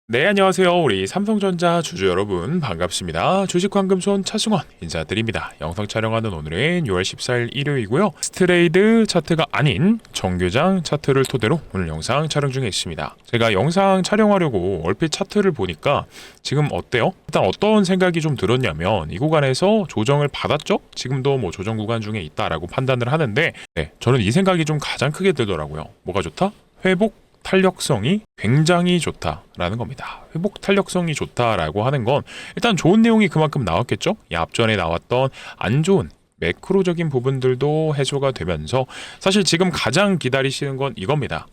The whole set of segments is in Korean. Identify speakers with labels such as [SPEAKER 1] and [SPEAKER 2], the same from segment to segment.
[SPEAKER 1] 네, 안녕하세요. 우리 삼성전자 주주 여러분 반갑습니다. 주식황금손 차승원 인사드립니다. 영상 촬영하는 오늘은 6월 14일 일요일이고요. 스트레이드 차트가 아닌 정규장 차트를 토대로 오늘 영상 촬영 중에 있습니다. 제가 영상 촬영하려고 얼핏 차트를 보니까 지금 어때요? 일단 어떤 생각이 좀 들었냐면 이 구간에서 조정을 받았죠? 지금도 뭐 조정 구간 중에 있다라고 판단을 하는데 저는 이 생각이 좀 가장 크게 들더라고요. 뭐가 좋다? 회복 탄력성이 굉장히 좋다라는 겁니다. 회복 탄력성이 좋다라고 하는 건 일단 좋은 내용이 그만큼 나왔겠죠? 이 앞전에 나왔던 안 좋은 매크로적인 부분들도 해소가 되면서 사실 지금 가장 기다리시는 건 이겁니다.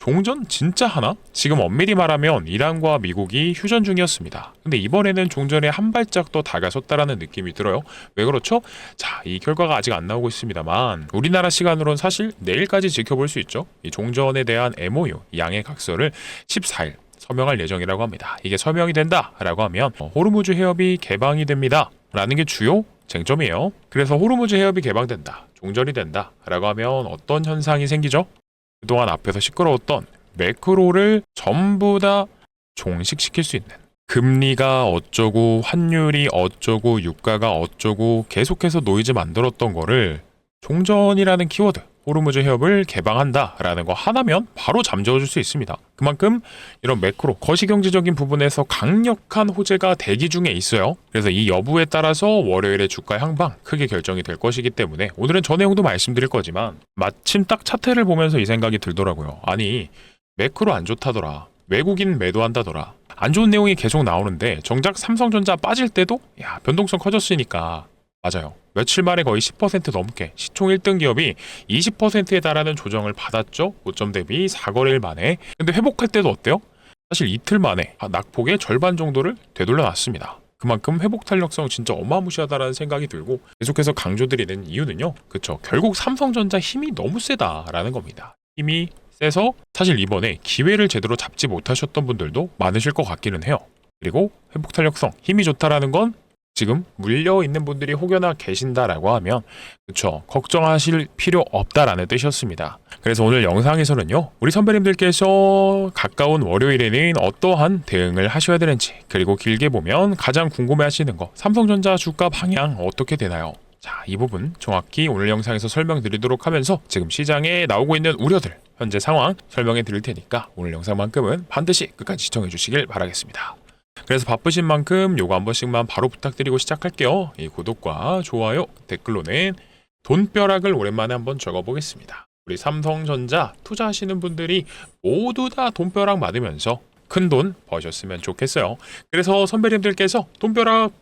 [SPEAKER 1] 종전 진짜 하나? 지금 엄밀히 말하면 이란과 미국이 휴전 중이었습니다. 근데 이번에는 종전에 한 발짝 더 다가섰다라는 느낌이 들어요. 왜 그렇죠? 자, 이 결과가 아직 안 나오고 있습니다만 우리나라 시간으로는 사실 내일까지 지켜볼 수 있죠. 이 종전에 대한 MOU, 양해 각서를 14일 서명할 예정이라고 합니다. 이게 서명이 된다라고 하면 호르무즈 해협이 개방이 됩니다. 라는 게 주요 쟁점이에요. 그래서 호르무즈 해협이 개방된다, 종전이 된다라고 하면 어떤 현상이 생기죠? 그동안 앞에서 시끄러웠던 매크로를 전부 다 종식시킬 수 있는, 금리가 어쩌고 환율이 어쩌고 유가가 어쩌고 계속해서 노이즈 만들었던 거를 종전이라는 키워드, 호르무즈 해협을 개방한다라는 거 하나면 바로 잠재워줄 수 있습니다. 그만큼 이런 매크로 거시경제적인 부분에서 강력한 호재가 대기 중에 있어요. 그래서 이 여부에 따라서 월요일의 주가 향방 크게 결정이 될 것이기 때문에 오늘은 저 내용도 말씀드릴 거지만 마침 딱 차트를 보면서 이 생각이 들더라고요. 아니, 매크로 안 좋다더라, 외국인 매도한다더라, 안 좋은 내용이 계속 나오는데 정작 삼성전자 빠질 때도 변동성 커졌으니까, 맞아요, 며칠 만에 거의 10% 넘게 시총 1등 기업이 20%에 달하는 조정을 받았죠. 고점 대비 4거래일 만에. 근데 회복할 때도 어때요? 사실 이틀 만에 낙폭의 절반 정도를 되돌려놨습니다. 그만큼 회복 탄력성 진짜 어마무시하다라는 생각이 들고 계속해서 강조드리는 이유는요, 그쵸, 결국 삼성전자 힘이 너무 세다라는 겁니다. 힘이 세서 사실 이번에 기회를 제대로 잡지 못하셨던 분들도 많으실 것 같기는 해요. 그리고 회복 탄력성, 힘이 좋다라는 건 지금 물려있는 분들이 혹여나 계신다라고 하면, 그쵸, 걱정하실 필요 없다라는 뜻이었습니다. 그래서 오늘 영상에서는요, 우리 선배님들께서 가까운 월요일에는 어떠한 대응을 하셔야 되는지, 그리고 길게 보면 가장 궁금해하시는 거, 삼성전자 주가 방향 어떻게 되나요? 자, 이 부분 정확히 오늘 영상에서 설명드리도록 하면서 지금 시장에 나오고 있는 우려들, 현재 상황 설명해 드릴 테니까 오늘 영상만큼은 반드시 끝까지 시청해 주시길 바라겠습니다. 그래서 바쁘신 만큼 요거 한 번씩만 바로 부탁드리고 시작할게요. 이 구독과 좋아요, 댓글로는 돈벼락을 오랜만에 한번 적어보겠습니다. 우리 삼성전자 투자하시는 분들이 모두 다 돈벼락 맞으면서 큰 돈 버셨으면 좋겠어요. 그래서 선배님들께서 돈벼락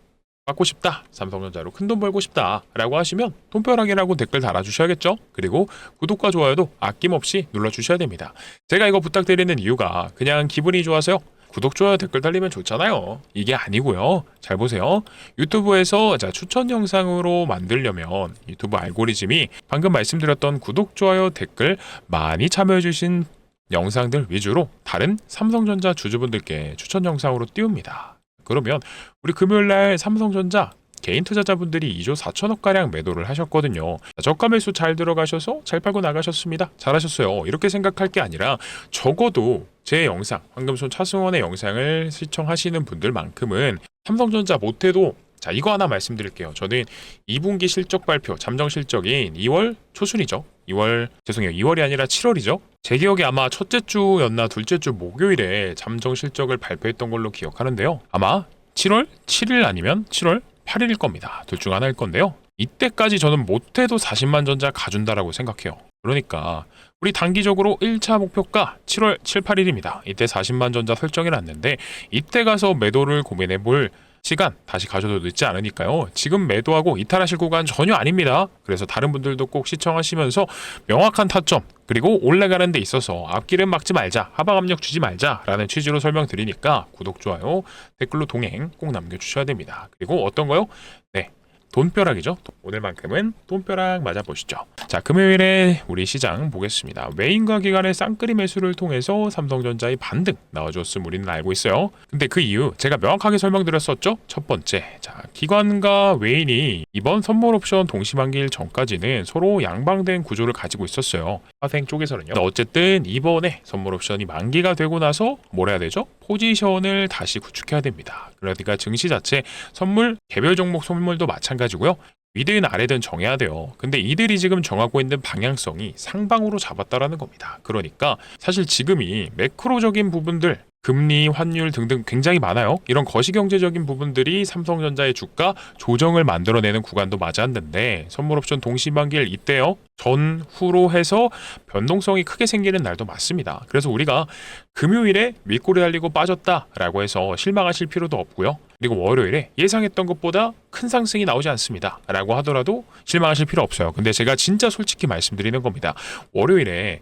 [SPEAKER 1] 받고 싶다, 삼성전자로 큰 돈 벌고 싶다 라고 하시면 돈벼락이라고 댓글 달아주셔야겠죠. 그리고 구독과 좋아요도 아낌없이 눌러주셔야 됩니다. 제가 이거 부탁드리는 이유가 그냥 기분이 좋아서요, 구독, 좋아요, 댓글 달리면 좋잖아요, 이게 아니고요. 잘 보세요. 유튜브에서 추천 영상으로 만들려면 유튜브 알고리즘이 방금 말씀드렸던 구독, 좋아요, 댓글 많이 참여해주신 영상들 위주로 다른 삼성전자 주주분들께 추천 영상으로 띄웁니다. 그러면 우리 금요일날 삼성전자 개인 투자자분들이 2조 4천억가량 매도를 하셨거든요. 저가 매수 잘 들어가셔서 잘 팔고 나가셨습니다. 잘하셨어요. 이렇게 생각할 게 아니라 적어도 제 영상, 황금손 차승원의 영상을 시청하시는 분들만큼은 삼성전자 못해도, 자, 이거 하나 말씀드릴게요. 저는 2분기 실적 발표, 잠정 실적인 2월 초순이죠. 2월이 아니라 7월이죠. 제 기억에 아마 첫째 주였나 둘째 주 목요일에 잠정 실적을 발표했던 걸로 기억하는데요. 아마 7월 7일 아니면 7월 8일일 겁니다. 둘 중 하나일 건데요. 이때까지 저는 못해도 40만 전자 가준다라고 생각해요. 그러니까 우리 단기적으로 1차 목표가 7월 7, 8일입니다. 이때 40만 전자 설정해 놨는데 이때 가서 매도를 고민해 볼 시간 다시 가져도 늦지 않으니까요. 지금 매도하고 이탈하실 구간 전혀 아닙니다. 그래서 다른 분들도 꼭 시청하시면서 명확한 타점, 그리고 올라가는 데 있어서 앞길은 막지 말자, 하방 압력 주지 말자 라는 취지로 설명드리니까 구독, 좋아요, 댓글로 동행 꼭 남겨주셔야 됩니다. 그리고 어떤 거요? 네, 돈벼락이죠. 오늘만큼은 돈벼락 맞아보시죠. 자, 금요일에 우리 시장 보겠습니다. 외인과 기관의 쌍끌이 매수를 통해서 삼성전자의 반등 나와줬음 우리는 알고 있어요. 근데 그 이유 제가 명확하게 설명드렸었죠. 첫 번째, 자, 기관과 외인이 이번 선물 옵션 동시만기일 전까지는 서로 양방된 구조를 가지고 있었어요. 화생 쪽에서는요. 어쨌든 이번에 선물 옵션이 만기가 되고 나서 뭘 해야 되죠? 포지션을 다시 구축해야 됩니다. 그러니까 증시 자체 선물 개별 종목 선물도 마찬가지고요. 위든 아래든 정해야 돼요. 근데 이들이 지금 정하고 있는 방향성이 상방으로 잡았다라는 겁니다. 그러니까 사실 지금이 매크로적인 부분들 금리, 환율 등등 굉장히 많아요. 이런 거시경제적인 부분들이 삼성전자의 주가 조정을 만들어내는 구간도 맞았는데 선물옵션 동시만기일 이때요. 전후로 해서 변동성이 크게 생기는 날도 맞습니다. 그래서 우리가 금요일에 윗골이 달리고 빠졌다라고 해서 실망하실 필요도 없고요. 그리고 월요일에 예상했던 것보다 큰 상승이 나오지 않습니다 라고 하더라도 실망하실 필요 없어요. 근데 제가 진짜 솔직히 말씀드리는 겁니다. 월요일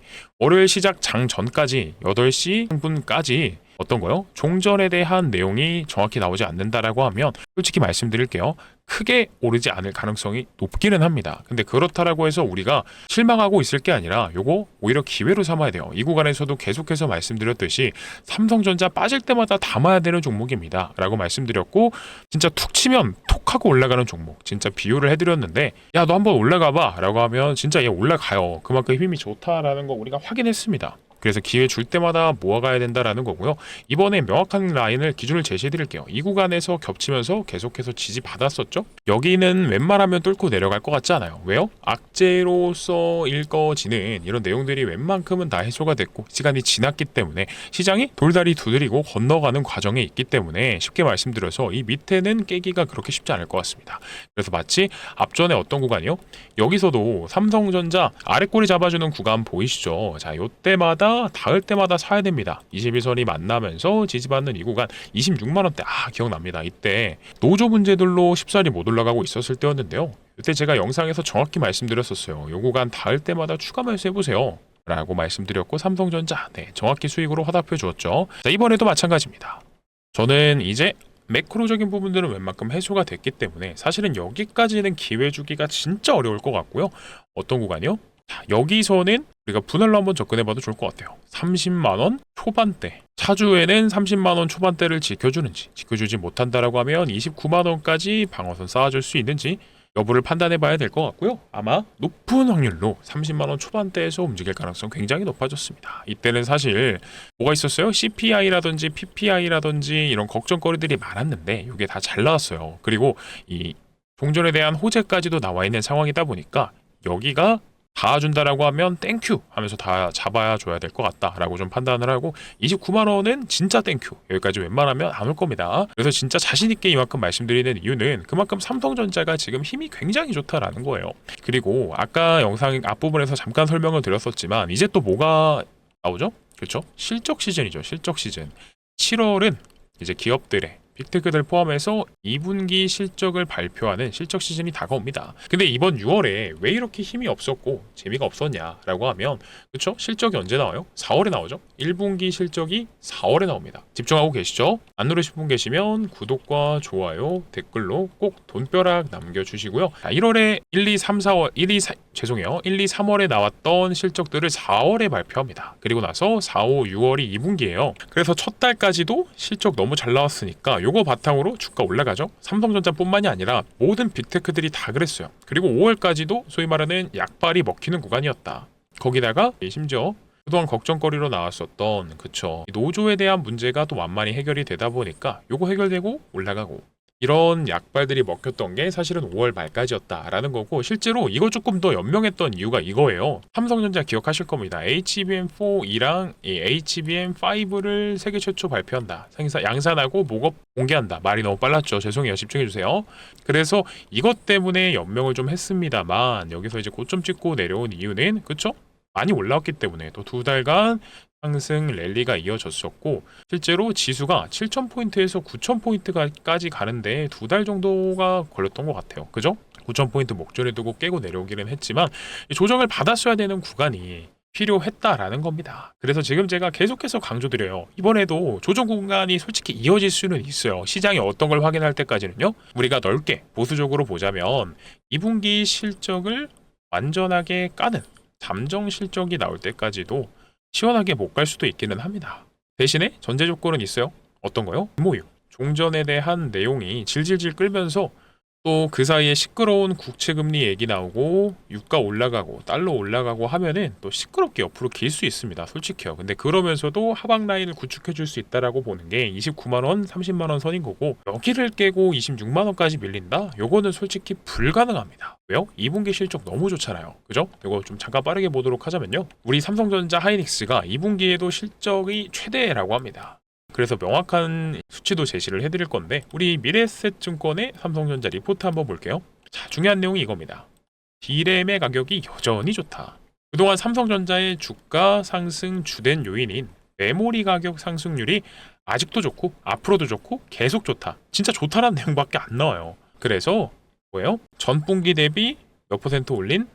[SPEAKER 1] 시작 장 전까지 8시 분까지 어떤 거요? 종전에 대한 내용이 정확히 나오지 않는다라고 하면 솔직히 말씀드릴게요. 크게 오르지 않을 가능성이 높기는 합니다. 근데 그렇다라고 해서 우리가 실망하고 있을 게 아니라 요거 오히려 기회로 삼아야 돼요. 이 구간에서도 계속해서 말씀드렸듯이 삼성전자 빠질 때마다 담아야 되는 종목입니다 라고 말씀드렸고, 진짜 툭 치면 톡 하고 올라가는 종목 진짜 비유를 해드렸는데, 야 너 한번 올라가봐 라고 하면 진짜 얘 올라가요. 그만큼 힘이 좋다라는 거 우리가 확인했습니다. 그래서 기회 줄 때마다 모아가야 된다라는 거고요. 이번에 명확한 라인을 기준을 제시해 드릴게요. 이 구간에서 겹치면서 계속해서 지지 받았었죠. 여기는 웬만하면 뚫고 내려갈 것 같지 않아요. 왜요? 악재로서 읽어지는 이런 내용들이 웬만큼은 다 해소가 됐고 시간이 지났기 때문에 시장이 돌다리 두드리고 건너가는 과정에 있기 때문에 쉽게 말씀드려서 이 밑에는 깨기가 그렇게 쉽지 않을 것 같습니다. 그래서 마치 앞전에 어떤 구간이요? 여기서도 삼성전자 아래꼬리 잡아주는 구간 보이시죠? 자, 요때마다 닿을 때마다 사야 됩니다. 21선이 만나면서 지지받는 이 구간 26만원대 기억납니다. 이때 노조 문제들로 쉽사리 못 올라가고 있었을 때였는데요. 이때 제가 영상에서 정확히 말씀드렸었어요. 요 구간 닿을 때마다 추가 매수해보세요 라고 말씀드렸고 삼성전자 정확히 수익으로 화답해 주었죠. 자, 이번에도 마찬가지입니다. 저는 이제 매크로적인 부분들은 웬만큼 해소가 됐기 때문에 사실은 여기까지는 기회 주기가 진짜 어려울 것 같고요. 어떤 구간이요? 자, 여기서는 우리가 분할로 한번 접근해봐도 좋을 것 같아요. 30만원 초반대, 차주에는 30만원 초반대를 지켜주는지 지켜주지 못한다라고 하면 29만원까지 방어선 쌓아줄 수 있는지 여부를 판단해봐야 될 것 같고요. 아마 높은 확률로 30만원 초반대에서 움직일 가능성 굉장히 높아졌습니다. 이때는 사실 뭐가 있었어요? CPI라든지 PPI라든지 이런 걱정거리들이 많았는데 이게 다 잘 나왔어요. 그리고 이 종전에 대한 호재까지도 나와 있는 상황이다 보니까 여기가 닿아준다라고 하면 땡큐 하면서 다 잡아야 줘야 될 것 같다라고 좀 판단을 하고 29만원은 진짜 땡큐, 여기까지 웬만하면 안 올 겁니다. 그래서 진짜 자신있게 이만큼 말씀드리는 이유는 그만큼 삼성전자가 지금 힘이 굉장히 좋다라는 거예요. 그리고 아까 영상 앞부분에서 잠깐 설명을 드렸었지만 이제 또 뭐가 나오죠? 그렇죠? 실적 시즌이죠. 실적 시즌. 7월은 이제 기업들의 빅테크들 포함해서 2분기 실적을 발표하는 실적 시즌이 다가옵니다. 근데 이번 6월에 왜 이렇게 힘이 없었고 재미가 없었냐라고 하면, 그렇죠? 실적이 언제 나와요? 4월에 나오죠. 1분기 실적이 4월에 나옵니다. 집중하고 계시죠? 안 누르신 분 계시면 구독과 좋아요, 댓글로 꼭 돈벼락 남겨주시고요. 1월에 1, 2, 3, 4월 1, 2, 3월에 나왔던 실적들을 4월에 발표합니다. 그리고 나서 4, 5, 6월이 2분기예요. 그래서 첫 달까지도 실적 너무 잘 나왔으니까 요거 바탕으로 주가 올라가죠. 삼성전자뿐만이 아니라 모든 빅테크들이 다 그랬어요. 그리고 5월까지도 소위 말하는 약발이 먹히는 구간이었다. 거기다가 심지어 그동안 걱정거리로 나왔었던 노조에 대한 문제가 또 완만히 해결이 되다 보니까 요거 해결되고 올라가고, 이런 약발들이 먹혔던 게 사실은 5월 말까지였다라는 거고, 실제로 이거 조금 더 연명했던 이유가 이거예요. 삼성전자 기억하실 겁니다. HBM4E랑 HBM5를 세계 최초 발표한다. 양산하고 목업 공개한다. 말이 너무 빨랐죠. 죄송해요. 집중해주세요. 그래서 이것 때문에 연명을 좀 했습니다만 여기서 이제 고점 찍고 내려온 이유는 많이 올라왔기 때문에 또 2달간 상승 랠리가 이어졌었고, 실제로 지수가 7,000포인트에서 9,000포인트까지 가는데 2달 정도가 걸렸던 것 같아요. 그죠? 9,000포인트 목전에 두고 깨고 내려오기는 했지만 조정을 받았어야 되는 구간이 필요했다라는 겁니다. 그래서 지금 제가 계속해서 강조드려요. 이번에도 조정 구간이 솔직히 이어질 수는 있어요. 시장이 어떤 걸 확인할 때까지는요. 우리가 넓게 보수적으로 보자면 2분기 실적을 완전하게 까는 잠정 실적이 나올 때까지도 시원하게 못 갈 수도 있기는 합니다. 대신에 전제 조건은 있어요. 어떤 거요? MOU. 종전에 대한 내용이 질질질 끌면서 또 그 사이에 시끄러운 국채금리 얘기 나오고 유가 올라가고 달러 올라가고 하면은 또 시끄럽게 옆으로 길 수 있습니다. 솔직히요. 근데 그러면서도 하방 라인을 구축해 줄 수 있다라고 보는 게 29만 원, 30만 원 선인 거고 여기를 깨고 26만 원까지 밀린다? 요거는 솔직히 불가능합니다. 왜요? 2분기 실적 너무 좋잖아요. 그죠? 이거 좀 잠깐 빠르게 보도록 하자면요. 우리 삼성전자 하이닉스가 2분기에도 실적이 최대라고 합니다. 그래서 명확한 수치도 제시를 해드릴 건데 우리 미래에셋증권의 삼성전자 리포트 한번 볼게요. 자, 중요한 내용이 이겁니다. D램의 가격이 여전히 좋다. 그동안 삼성전자의 주가 상승 주된 요인인 메모리 가격 상승률이 아직도 좋고 앞으로도 좋고 계속 좋다. 진짜 좋다라는 내용밖에 안 나와요. 그래서 뭐예요? 전분기 대비 몇 퍼센트 올린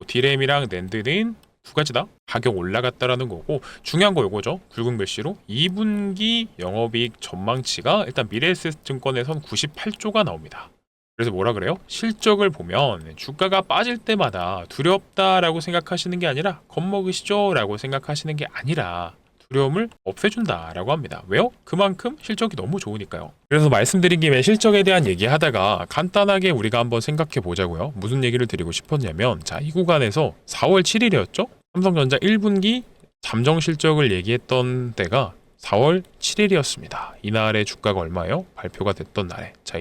[SPEAKER 1] D램이랑 낸드는 두 가지다. 가격 올라갔다라는 거고 중요한 거 요거죠. 굵은 글씨로 2분기 영업이익 전망치가 일단 미래에셋증권에선 98조가 나옵니다. 그래서 뭐라 그래요? 실적을 보면 주가가 빠질 때마다 두렵다라고 생각하시는 게 아니라 겁먹으시죠? 라고 생각하시는 게 아니라 두려움을 없애준다라고 합니다. 왜요? 그만큼 실적이 너무 좋으니까요. 그래서 말씀드린 김에 실적에 대한 얘기하다가 간단하게 우리가 한번 생각해 보자고요. 무슨 얘기를 드리고 싶었냐면 자, 이 구간에서 4월 7일이었죠? 삼성전자 1분기 잠정 실적을 얘기했던 때가 4월 7일이었습니다. 이날의 주가가 얼마예요? 발표가 됐던 날에. 자,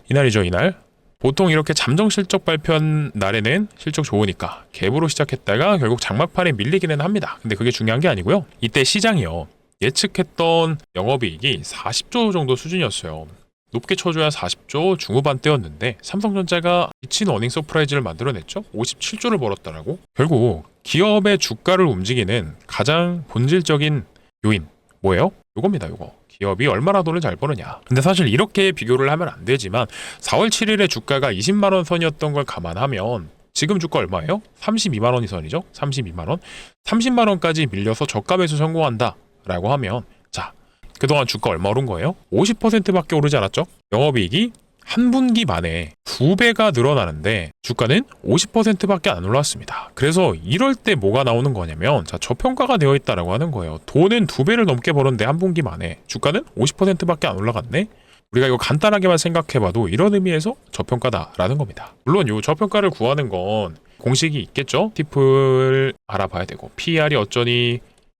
[SPEAKER 1] 이날이죠, 이날. 보통 이렇게 잠정 실적 발표한 날에는 실적 좋으니까 갭으로 시작했다가 결국 장막판에 밀리기는 합니다. 근데 그게 중요한 게 아니고요. 이때 시장이요. 예측했던 영업이익이 40조 정도 수준이었어요. 높게 쳐줘야 40조 중후반대였는데 삼성전자가 미친 어닝 서프라이즈를 만들어냈죠. 57조를 벌었다라고. 결국 기업의 주가를 움직이는 가장 본질적인 요인 뭐예요? 요겁니다. 요거. 기업이 얼마나 돈을 잘 버느냐. 근데 사실 이렇게 비교를 하면 안 되지만 4월 7일에 주가가 20만 원 선이었던 걸 감안하면 지금 주가 얼마예요? 32만 원이 선이죠. 32만 원. 30만 원까지 밀려서 저가 매수 성공한다 라고 하면 자, 그동안 주가 얼마 오른 거예요? 50%밖에 오르지 않았죠? 영업이익이 한 분기 만에 2배가 늘어나는데 주가는 50%밖에 안 올랐습니다. 그래서 이럴 때 뭐가 나오는 거냐면 자, 저평가가 되어 있다라고 하는 거예요. 돈은 2배를 넘게 버는데 한 분기 만에 주가는 50%밖에 안 올라갔네? 우리가 이거 간단하게만 생각해봐도 이런 의미에서 저평가다라는 겁니다. 물론 이 저평가를 구하는 건 공식이 있겠죠? TIF를 알아봐야 되고 PER이 어쩌니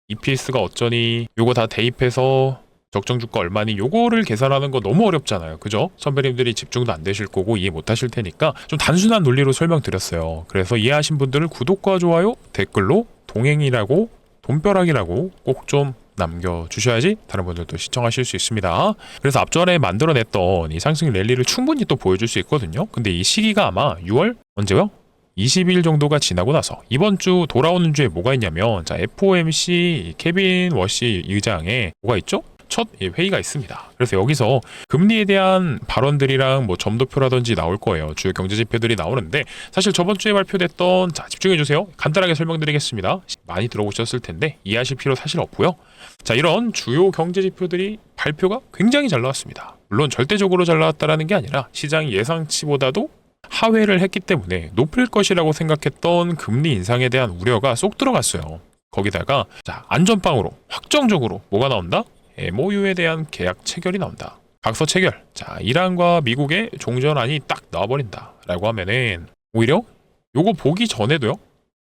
[SPEAKER 1] EPS가 어쩌니 요거 다 대입해서 적정 주가 얼마니 요거를 계산하는 거 너무 어렵잖아요. 그죠? 선배님들이 집중도 안 되실 거고 이해 못 하실 테니까 좀 단순한 논리로 설명드렸어요. 그래서 이해하신 분들은 구독과 좋아요, 댓글로 동행이라고 돈벼락이라고 꼭 좀 남겨주셔야지 다른 분들도 시청하실 수 있습니다. 그래서 앞전에 만들어냈던 이 상승 랠리를 충분히 또 보여줄 수 있거든요. 근데 이 시기가 아마 6월 언제요? 20일 정도가 지나고 나서 이번 주 돌아오는 주에 뭐가 있냐면 자, FOMC 케빈 워시 의장에 뭐가 있죠? 첫 회의가 있습니다. 그래서 여기서 금리에 대한 발언들이랑 뭐 점도표라든지 나올 거예요. 주요 경제 지표들이 나오는데 사실 저번 주에 발표됐던 자, 집중해 주세요. 간단하게 설명드리겠습니다. 많이 들어보셨을 텐데 이해하실 필요 사실 없고요. 자, 이런 주요 경제 지표들이 발표가 굉장히 잘 나왔습니다. 물론 절대적으로 잘 나왔다라는 게 아니라 시장이 예상치보다도 하회를 했기 때문에 높을 것이라고 생각했던 금리 인상에 대한 우려가 쏙 들어갔어요. 거기다가 자, 안전빵으로 확정적으로 뭐가 나온다? MOU에 대한 계약 체결이 나온다. 각서 체결. 자, 이란과 미국의 종전안이 딱 나와버린다 라고 하면은 오히려 요거 보기 전에도요,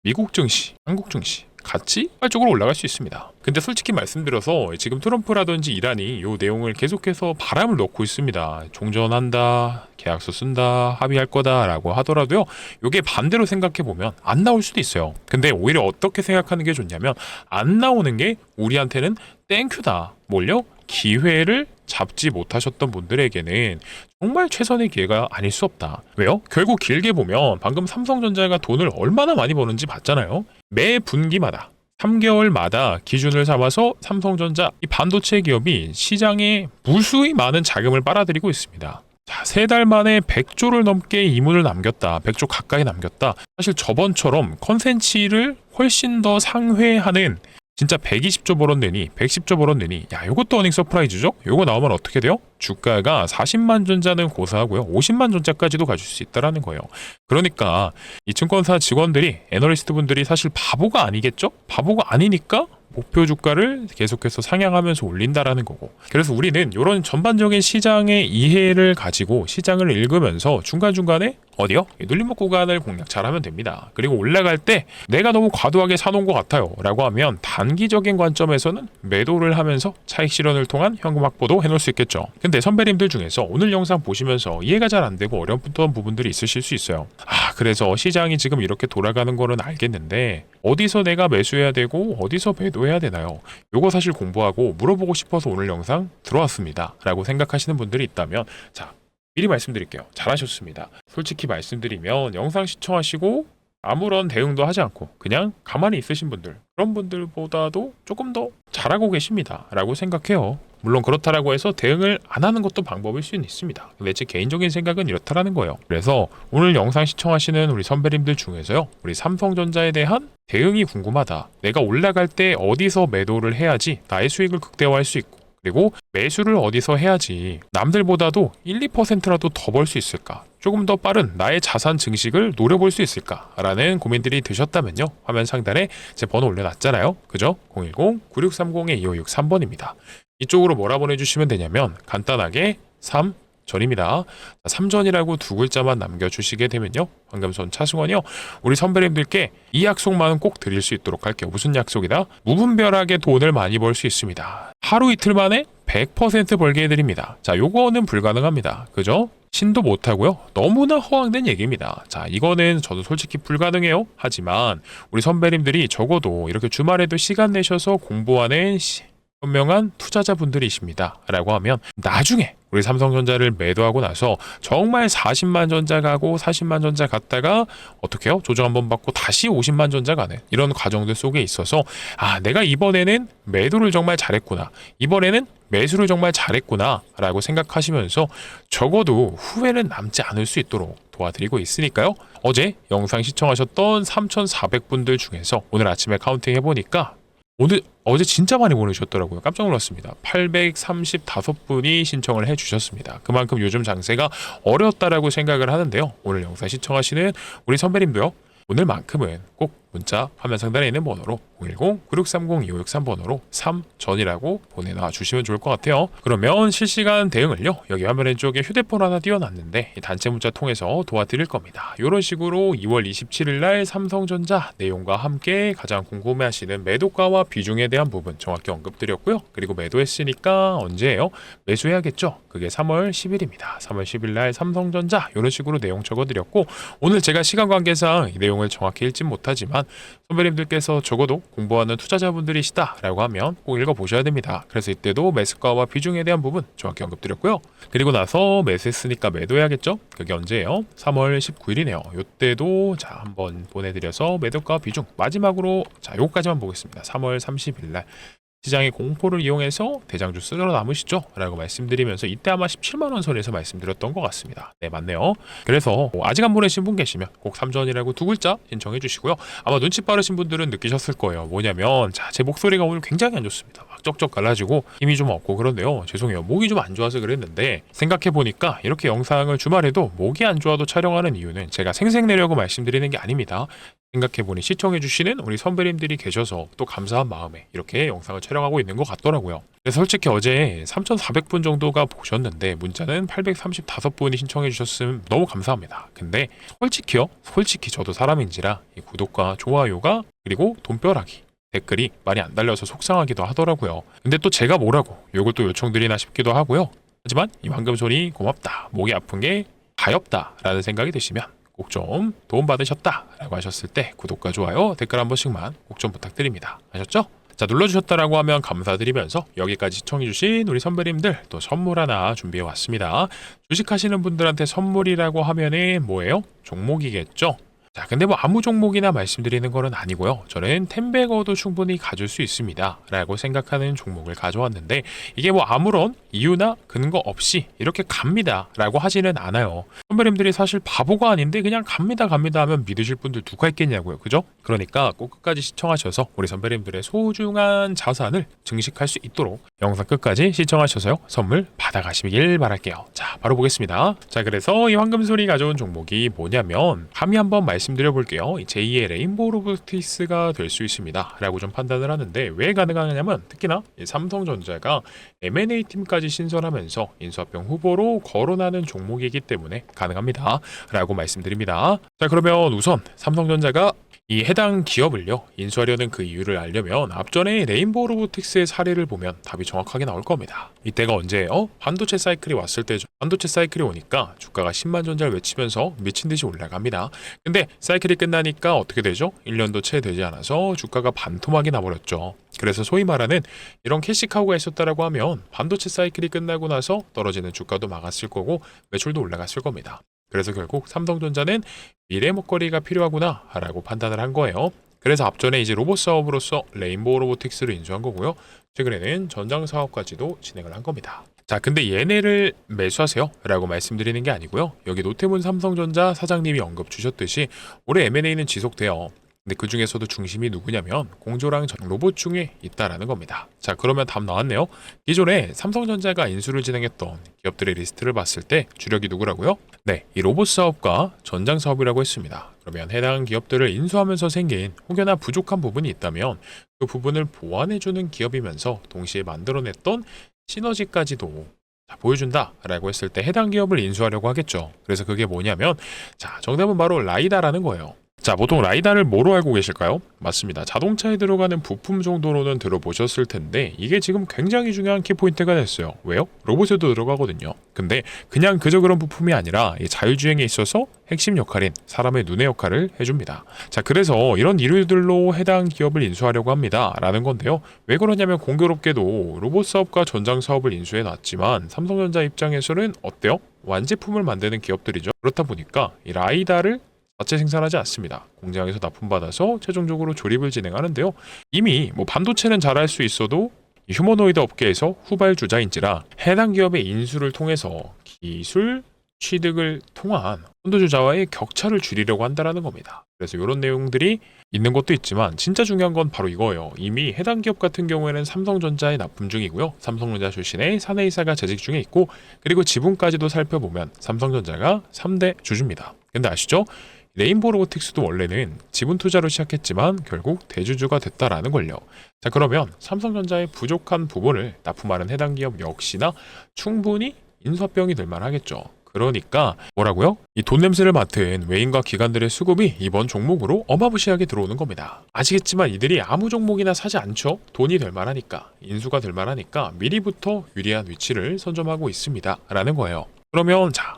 [SPEAKER 1] 미국 증시, 한국 증시 같이 활적으로 올라갈 수 있습니다. 근데 솔직히 말씀드려서 지금 트럼프라든지 이란이 요 내용을 계속해서 바람을 넣고 있습니다. 종전한다, 계약서 쓴다, 합의할 거다라고 하더라도요, 요게 반대로 생각해보면 안 나올 수도 있어요. 근데 오히려 어떻게 생각하는 게 좋냐면 안 나오는 게 우리한테는 땡큐다. 뭘요? 기회를 잡지 못하셨던 분들에게는 정말 최선의 기회가 아닐 수 없다. 왜요? 결국 길게 보면 방금 삼성전자가 돈을 얼마나 많이 버는지 봤잖아요. 매 분기마다 3개월마다 기준을 잡아서 삼성전자 이 반도체 기업이 시장에 무수히 많은 자금을 빨아들이고 있습니다. 자, 3달 만에 100조를 넘게 이문을 남겼다. 100조 가까이 남겼다. 사실 저번처럼 컨센치를 훨씬 더 상회하는 진짜 120조 벌었느니 110조 벌었느니 야 요것도 어닝 서프라이즈죠? 요거 나오면 어떻게 돼요? 주가가 40만 전자는 고사하고요 50만 전자까지도 가질 수 있다라는 거예요. 그러니까 이 증권사 직원들이 애널리스트 분들이 사실 바보가 아니겠죠? 바보가 아니니까 목표 주가를 계속해서 상향하면서 올린다라는 거고. 그래서 우리는 이런 전반적인 시장의 이해를 가지고 시장을 읽으면서 중간중간에 어디요? 눌림목 구간을 공략 잘하면 됩니다. 그리고 올라갈 때 내가 너무 과도하게 사놓은 것 같아요 라고 하면 단기적인 관점에서는 매도를 하면서 차익 실현을 통한 현금 확보도 해놓을 수 있겠죠. 근데 선배님들 중에서 오늘 영상 보시면서 이해가 잘 안 되고 어려웠던 부분들이 있으실 수 있어요. 그래서 시장이 지금 이렇게 돌아가는 거는 알겠는데 어디서 내가 매수해야 되고 어디서 매도해야 되나요? 요거 사실 공부하고 물어보고 싶어서 오늘 영상 들어왔습니다 라고 생각하시는 분들이 있다면 자, 미리 말씀드릴게요. 잘하셨습니다. 솔직히 말씀드리면 영상 시청하시고 아무런 대응도 하지 않고 그냥 가만히 있으신 분들, 그런 분들보다도 조금 더 잘하고 계십니다 라고 생각해요. 물론 그렇다라고 해서 대응을 안 하는 것도 방법일 수는 있습니다. 근데 제 개인적인 생각은 이렇다라는 거예요. 그래서 오늘 영상 시청하시는 우리 선배님들 중에서요, 우리 삼성전자에 대한 대응이 궁금하다. 내가 올라갈 때 어디서 매도를 해야지 나의 수익을 극대화할 수 있고, 그리고 매수를 어디서 해야지 남들보다도 1, 2%라도 더 벌 수 있을까? 조금 더 빠른 나의 자산 증식을 노려볼 수 있을까? 라는 고민들이 드셨다면요. 화면 상단에 제 번호 올려놨잖아요. 그죠? 010-9630-2563번입니다. 이쪽으로 뭐라 보내주시면 되냐면 간단하게 3전입니다. 3전이라고 두 글자만 남겨주시게 되면요. 방금 전 차승원이요. 우리 선배님들께 이 약속만은 꼭 드릴 수 있도록 할게요. 무슨 약속이다? 무분별하게 돈을 많이 벌 수 있습니다. 하루 이틀 만에 100% 벌게 해드립니다. 자, 요거는 불가능합니다. 그죠? 신도 못하고요. 너무나 허황된 얘기입니다. 자, 이거는 저도 솔직히 불가능해요. 하지만 우리 선배님들이 적어도 이렇게 주말에도 시간 내셔서 공부하는 현명한 투자자분들이십니다 라고 하면 나중에 우리 삼성전자를 매도하고 나서 정말 40만 전자 가고 40만 전자 갔다가 어떻게 해요? 조정 한번 받고 다시 50만 전자 가는 이런 과정들 속에 있어서 내가 이번에는 매도를 정말 잘했구나, 이번에는 매수를 정말 잘했구나 라고 생각하시면서 적어도 후회는 남지 않을 수 있도록 도와드리고 있으니까요. 어제 영상 시청하셨던 3,400분들 중에서 오늘 아침에 카운팅 해보니까 어제 진짜 많이 보내주셨더라고요. 깜짝 놀랐습니다. 835분이 신청을 해주셨습니다. 그만큼 요즘 장세가 어려웠다라고 생각을 하는데요. 오늘 영상 시청하시는 우리 선배님도요. 오늘만큼은 꼭 문자 화면 상단에 있는 번호로 010-9630-2563번호로 3전이라고 보내놔 주시면 좋을 것 같아요. 그러면 실시간 대응을요, 여기 화면 왼쪽에 휴대폰 하나 띄워놨는데 단체 문자 통해서 도와드릴 겁니다. 이런 식으로 2월 27일 날 삼성전자 내용과 함께 가장 궁금해하시는 매도가와 비중에 대한 부분 정확히 언급드렸고요. 그리고 매도했으니까 언제예요? 매수해야겠죠? 그게 3월 10일입니다. 3월 10일 날 삼성전자 이런 식으로 내용 적어드렸고, 오늘 제가 시간 관계상 이 내용을 정확히 읽진 못하지만 선배님들께서 적어도 공부하는 투자자분들이시다라고 하면 꼭 읽어보셔야 됩니다. 그래서 이때도 매수가와 비중에 대한 부분 정확히 언급드렸고요. 그리고 나서 매수했으니까 매도해야겠죠? 그게 언제예요? 3월 19일이네요. 이때도 자 한번 보내드려서 매도가 비중 마지막으로 자 요거까지만 보겠습니다. 3월 30일 날 시장의 공포를 이용해서 대장주 쓸어 남으시죠? 라고 말씀드리면서 이때 아마 17만원 선에서 말씀드렸던 것 같습니다. 네, 맞네요. 그래서 아직 안 보내신 분 계시면 꼭 3전이라고 두 글자 신청해 주시고요. 아마 눈치 빠르신 분들은 느끼셨을 거예요. 뭐냐면 제 목소리가 오늘 굉장히 안 좋습니다. 막 쩍쩍 갈라지고 힘이 좀 없고 그런데요. 죄송해요. 목이 좀 안 좋아서 그랬는데 생각해보니까 이렇게 영상을 주말에도 목이 안 좋아도 촬영하는 이유는 제가 생색내려고 말씀드리는 게 아닙니다. 생각해보니 시청해주시는 우리 선배님들이 계셔서 또 감사한 마음에 이렇게 영상을 촬영하고 있는 것 같더라고요. 그래서 솔직히 어제 3,400분 정도가 보셨는데 문자는 835분이 신청해주셨으면 너무 감사합니다. 근데 솔직히 저도 사람인지라 이 구독과 좋아요가 그리고 돈벼락이 댓글이 많이 안 달려서 속상하기도 하더라고요. 근데 또 제가 뭐라고 요걸 또 요청드리나 싶기도 하고요. 하지만 이 황금손이 고맙다, 목이 아픈 게 가엾다 라는 생각이 드시면 꼭 좀 도움받으셨다 라고 하셨을 때 구독과 좋아요, 댓글 한 번씩만 꼭 좀 부탁드립니다. 아셨죠? 자, 눌러주셨다라고 하면 감사드리면서 여기까지 시청해주신 우리 선배님들 또 선물 하나 준비해 왔습니다. 주식하시는 분들한테 선물이라고 하면은 뭐예요? 종목이겠죠? 자, 근데 뭐 아무 종목이나 말씀드리는 거는 아니고요. 저는 텐베거도 충분히 가질 수 있습니다 라고 생각하는 종목을 가져왔는데, 이게 뭐 아무런 이유나 근거 없이 이렇게 갑니다 라고 하지는 않아요. 선배님들이 사실 바보가 아닌데 그냥 갑니다 하면 믿으실 분들 누가 있겠냐고요, 그죠? 그러니까 꼭 끝까지 시청하셔서 우리 선배님들의 소중한 자산을 증식할 수 있도록 영상 끝까지 시청하셔서요, 선물 받아가시길 바랄게요. 자, 바로 보겠습니다. 자, 그래서 이 황금소리 가져온 종목이 뭐냐면, 감히 한번 말씀드려 볼게요. 제2의 레인보우 로보틱스가 될 수 있습니다 라고 좀 판단을 하는데, 왜 가능하냐면 특히나 삼성전자가 M&A 팀까지 신설하면서 인수합병 후보로 거론하는 종목이기 때문에 가능합니다 라고 말씀드립니다. 자, 그러면 우선 삼성전자가 이 해당 기업을요 인수하려는 그 이유를 알려면 앞전에 레인보우 로보틱스의 사례를 보면 답이 정확하게 나올 겁니다. 이때가 언제예요? 반도체 사이클이 왔을 때죠. 반도체 사이클이 오니까 주가가 10만 전자를 외치면서 미친 듯이 올라갑니다. 근데 사이클이 끝나니까 어떻게 되죠? 1년도 채 되지 않아서 주가가 반토막이 나버렸죠. 그래서 소위 말하는 이런 캐시카우가 있었다라고 하면 반도체 사이클이 끝나고 나서 떨어지는 주가도 막았을 거고 매출도 올라갔을 겁니다. 그래서 결국 삼성전자는 미래 먹거리가 필요하구나 라고 판단을 한 거예요. 그래서 앞전에 이제 로봇 사업으로서 레인보우 로보틱스를 인수한 거고요. 최근에는 전장 사업까지도 진행을 한 겁니다. 자, 근데 얘네를 매수하세요 라고 말씀드리는 게 아니고요. 여기 노태문 삼성전자 사장님이 언급 주셨듯이 올해 M&A는 지속돼요. 근데 그 중에서도 중심이 누구냐면 공조랑 로봇 중에 있다라는 겁니다. 자, 그러면 답 나왔네요. 기존에 삼성전자가 인수를 진행했던 기업들의 리스트를 봤을 때 주력이 누구라고요? 네, 이 로봇 사업과 전장 사업이라고 했습니다. 그러면 해당 기업들을 인수하면서 생긴 혹여나 부족한 부분이 있다면 그 부분을 보완해주는 기업이면서 동시에 만들어냈던 시너지까지도 보여준다라고 했을 때 해당 기업을 인수하려고 하겠죠. 그래서 그게 뭐냐면, 자, 정답은 바로 라이다라는 거예요. 자, 보통 라이다를 뭐로 알고 계실까요? 맞습니다. 자동차에 들어가는 부품 정도로는 들어보셨을 텐데 이게 지금 굉장히 중요한 키포인트가 됐어요. 왜요? 로봇에도 들어가거든요. 근데 그냥 그저 그런 부품이 아니라 이 자율주행에 있어서 핵심 역할인 사람의 눈의 역할을 해줍니다. 자, 그래서 이런 이유들로 해당 기업을 인수하려고 합니다 라는 건데요. 왜 그러냐면 공교롭게도 로봇 사업과 전장 사업을 인수해 놨지만 삼성전자 입장에서는 어때요? 완제품을 만드는 기업들이죠. 그렇다 보니까 이 라이다를 자체 생산하지 않습니다. 공장에서 납품받아서 최종적으로 조립을 진행하는데요. 이미 뭐 반도체는 잘할 수 있어도 휴머노이드 업계에서 후발주자인지라 해당 기업의 인수를 통해서 기술 취득을 통한 선도주자와의 격차를 줄이려고 한다는 겁니다. 그래서 이런 내용들이 있는 것도 있지만 진짜 중요한 건 바로 이거예요. 이미 해당 기업 같은 경우에는 삼성전자에 납품 중이고요. 삼성전자 출신의 사내이사가 재직 중에 있고, 그리고 지분까지도 살펴보면 삼성전자가 3대 주주입니다. 근데 아시죠? 레인보우 로보틱스도 원래는 지분 투자로 시작했지만 결국 대주주가 됐다라는 걸요. 자, 그러면 삼성전자의 부족한 부분을 납품하는 해당 기업 역시나 충분히 인수합병이 될 만하겠죠. 그러니까 뭐라고요? 이 돈 냄새를 맡은 외인과 기관들의 수급이 이번 종목으로 어마무시하게 들어오는 겁니다. 아시겠지만 이들이 아무 종목이나 사지 않죠. 돈이 될 만하니까, 인수가 될 만하니까 미리부터 유리한 위치를 선점하고 있습니다 라는 거예요. 그러면 자,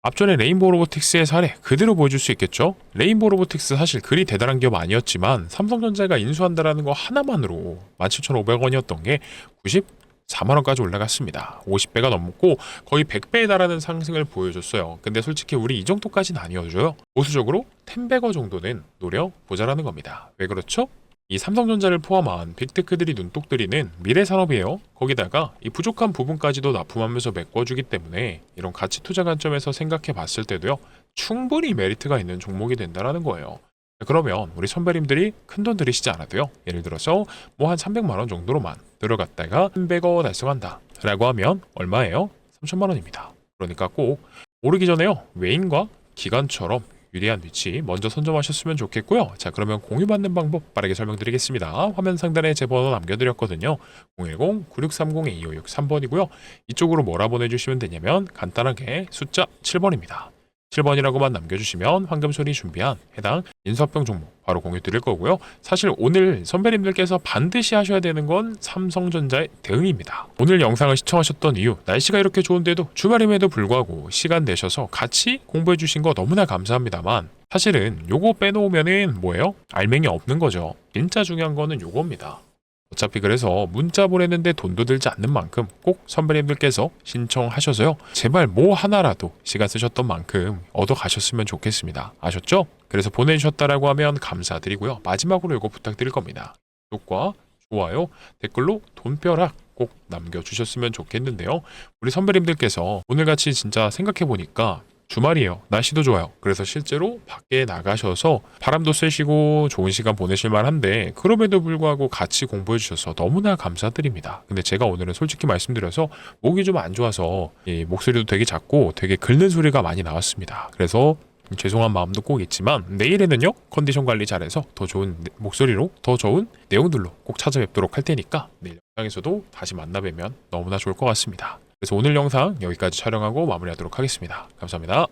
[SPEAKER 1] 앞전에 레인보우 로보틱스의 사례 그대로 보여줄 수 있겠죠? 레인보우 로보틱스 사실 그리 대단한 기업 아니었지만 삼성전자가 인수한다라는 거 하나만으로 17,500원이었던 게 94만원까지 올라갔습니다. 50배가 넘고 거의 100배에 달하는 상승을 보여줬어요. 근데 솔직히 우리 이 정도까지는 아니어줘요. 보수적으로 텐베거 정도는 노려보자라는 겁니다. 왜 그렇죠? 이 삼성전자를 포함한 빅테크들이 눈독 들이는 미래 산업이에요. 거기다가 이 부족한 부분까지도 납품하면서 메꿔주기 때문에 이런 가치 투자 관점에서 생각해 봤을 때도요, 충분히 메리트가 있는 종목이 된다는 거예요. 그러면 우리 선배님들이 큰돈 들이시지 않아도요, 예를 들어서 뭐 한 300만 원 정도로만 들어갔다가 300억 달성한다 라고 하면 얼마예요? 3천만 원입니다. 그러니까 꼭 오르기 전에요, 외인과 기관처럼 유리한 위치 먼저 선점하셨으면 좋겠고요. 자, 그러면 공유받는 방법 빠르게 설명드리겠습니다. 화면 상단에 제 번호 남겨드렸거든요. 010-9630-2563번이고요. 이쪽으로 뭐라 보내주시면 되냐면 간단하게 숫자 7번입니다. 7번이라고만 남겨주시면 황금손이 준비한 해당 인수합병 종목 바로 공유 드릴 거고요. 사실 오늘 선배님들께서 반드시 하셔야 되는 건 삼성전자의 대응입니다. 오늘 영상을 시청하셨던 이유, 날씨가 이렇게 좋은데도 주말임에도 불구하고 시간 내셔서 같이 공부해 주신 거 너무나 감사합니다만, 사실은 요거 빼놓으면은 뭐예요? 알맹이 없는 거죠. 진짜 중요한 거는 요겁니다. 어차피 그래서 문자 보내는데 돈도 들지 않는 만큼 꼭 선배님들께서 신청하셔서요. 제발 뭐 하나라도 시간 쓰셨던 만큼 얻어 가셨으면 좋겠습니다. 아셨죠? 그래서 보내주셨다라고 하면 감사드리고요. 마지막으로 이거 부탁드릴 겁니다. 구독과 좋아요, 댓글로 돈벼락 꼭 남겨주셨으면 좋겠는데요. 우리 선배님들께서 오늘같이 진짜 생각해보니까 주말이에요. 날씨도 좋아요. 그래서 실제로 밖에 나가셔서 바람도 쐬시고 좋은 시간 보내실 만한데 그럼에도 불구하고 같이 공부해 주셔서 너무나 감사드립니다. 근데 제가 오늘은 솔직히 말씀드려서 목이 좀 안 좋아서 이 목소리도 되게 작고 되게 긁는 소리가 많이 나왔습니다. 그래서 죄송한 마음도 꼭 있지만 내일에는요 컨디션 관리 잘해서 더 좋은 목소리로 더 좋은 내용들로 꼭 찾아뵙도록 할 테니까 내일 영상에서도 다시 만나 뵈면 너무나 좋을 것 같습니다. 그래서 오늘 영상 여기까지 촬영하고 마무리하도록 하겠습니다. 감사합니다.